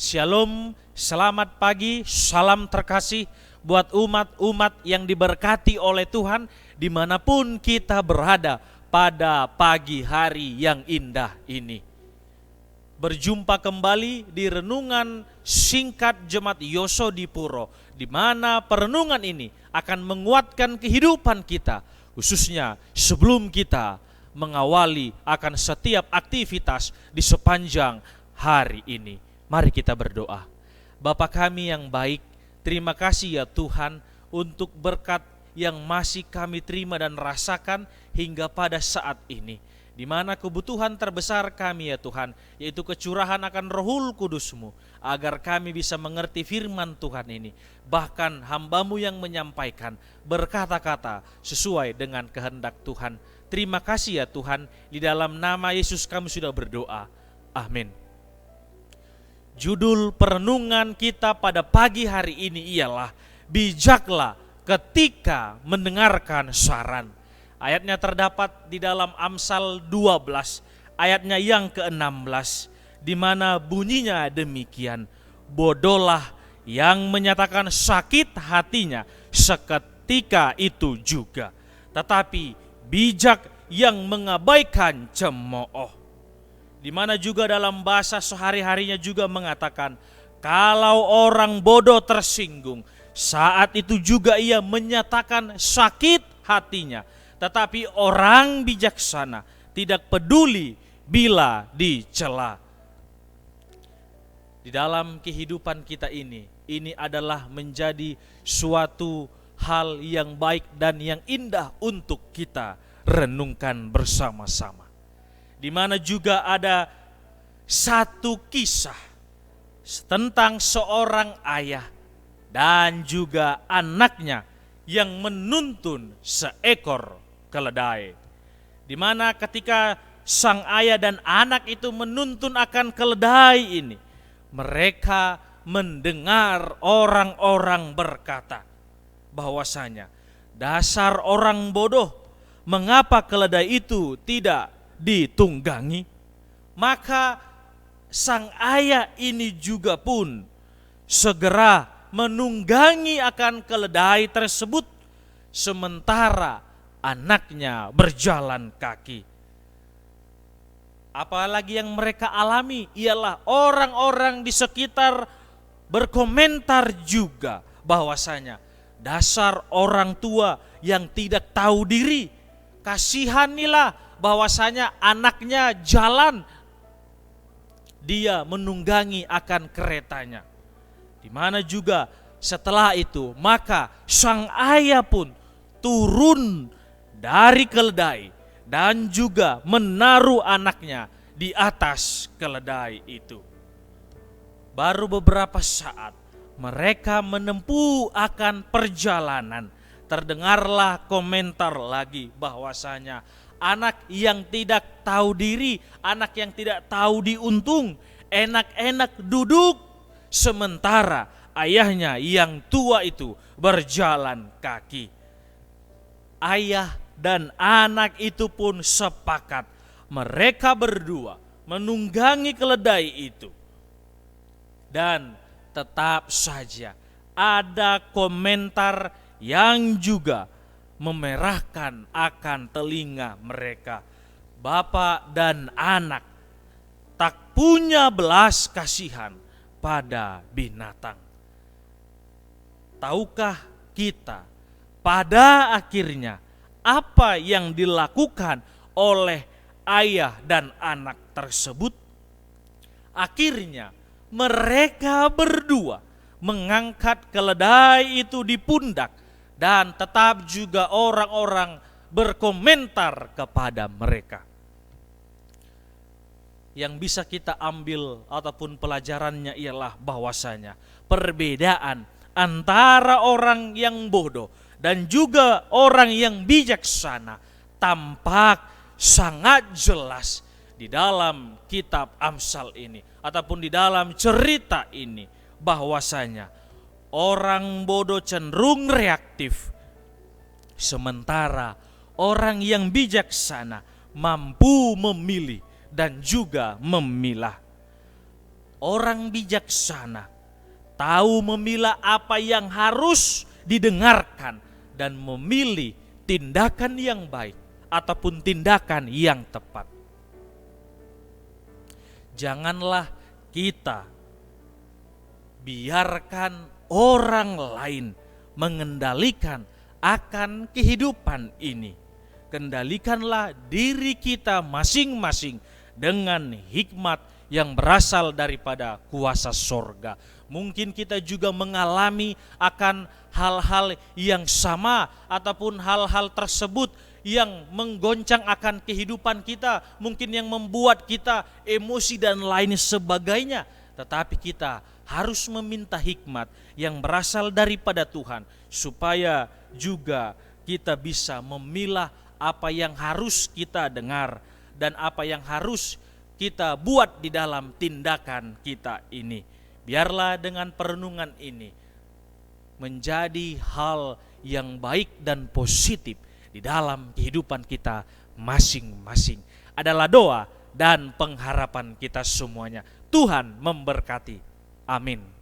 Shalom, selamat pagi, salam terkasih buat umat-umat yang diberkati oleh Tuhan dimanapun kita berada pada pagi hari yang indah ini. Berjumpa kembali di renungan singkat Jemaat Yosodipuro, di mana perenungan ini akan menguatkan kehidupan kita, khususnya sebelum kita mengawali akan setiap aktivitas di sepanjang hari ini. Mari kita berdoa. Bapa kami yang baik, terima kasih ya Tuhan untuk berkat yang masih kami terima dan rasakan hingga pada saat ini, di mana kebutuhan terbesar kami ya Tuhan, yaitu kecurahan akan Rohul Kudus-Mu, agar kami bisa mengerti firman Tuhan ini. Bahkan hamba-Mu yang menyampaikan berkata-kata sesuai dengan kehendak Tuhan. Terima kasih ya Tuhan, di dalam nama Yesus kami sudah berdoa. Amin. Judul perenungan kita pada pagi hari ini ialah bijaklah ketika mendengarkan saran. Ayatnya terdapat di dalam Amsal 12, ayatnya yang ke-16, di mana bunyinya demikian: bodohlah yang menyatakan sakit hatinya seketika itu juga, tetapi bijak yang mengabaikan cemooh. Di mana juga dalam bahasa sehari-harinya juga mengatakan, kalau orang bodoh tersinggung, saat itu juga ia menyatakan sakit hatinya. Tetapi orang bijaksana tidak peduli bila dicela. Di dalam kehidupan kita ini adalah menjadi suatu hal yang baik dan yang indah untuk kita renungkan bersama-sama. Di mana juga ada satu kisah tentang seorang ayah dan juga anaknya yang menuntun seekor keledai. Di mana ketika sang ayah dan anak itu menuntun akan keledai ini, mereka mendengar orang-orang berkata bahwasanya, dasar orang bodoh, mengapa keledai itu tidak ditunggangi? Maka sang ayah ini juga pun segera menunggangi akan keledai tersebut, sementara anaknya berjalan kaki. Apalagi yang mereka alami ialah orang-orang di sekitar berkomentar juga bahwasanya, dasar orang tua yang tidak tahu diri, kasihanilah bahwasanya anaknya jalan, dia menunggangi akan keretanya. Di mana juga setelah itu maka sang ayah pun turun dari keledai dan juga menaruh anaknya di atas keledai itu. Baru beberapa saat mereka menempuh akan perjalanan, terdengarlah komentar lagi bahwasanya anak yang tidak tahu diri, anak yang tidak tahu diuntung, enak-enak duduk, sementara ayahnya yang tua itu berjalan kaki. Ayah dan anak itu pun sepakat, mereka berdua menunggangi keledai itu. Dan tetap saja ada komentar yang juga memerahkan akan telinga mereka. Bapak dan anak tak punya belas kasihan pada binatang. Tahukah kita pada akhirnya apa yang dilakukan oleh ayah dan anak tersebut? Akhirnya mereka berdua mengangkat keledai itu di pundak, dan tetap juga orang-orang berkomentar kepada mereka. Yang bisa kita ambil ataupun pelajarannya ialah bahwasanya perbedaan antara orang yang bodoh dan juga orang yang bijaksana tampak sangat jelas di dalam kitab Amsal ini ataupun di dalam cerita ini, bahwasanya orang bodoh cenderung reaktif, sementara orang yang bijaksana mampu memilih dan juga memilah. orang bijaksana, tahu memilah apa yang harus didengarkan dan memilih tindakan yang baik ataupun tindakan yang tepat. Janganlah kita biarkan orang lain mengendalikan akan kehidupan ini. Kendalikanlah diri kita masing-masing dengan hikmat yang berasal daripada kuasa sorga. Mungkin kita juga mengalami akan hal-hal yang sama ataupun hal-hal tersebut yang menggoncang akan kehidupan kita, mungkin yang membuat kita emosi dan lain sebagainya. Tetapi kita harus meminta hikmat yang berasal daripada Tuhan, supaya juga kita bisa memilah apa yang harus kita dengar dan apa yang harus kita buat di dalam tindakan kita ini. Biarlah dengan perenungan ini menjadi hal yang baik dan positif di dalam kehidupan kita masing-masing. Adalah doa dan pengharapan kita semuanya. Tuhan memberkati. Amin.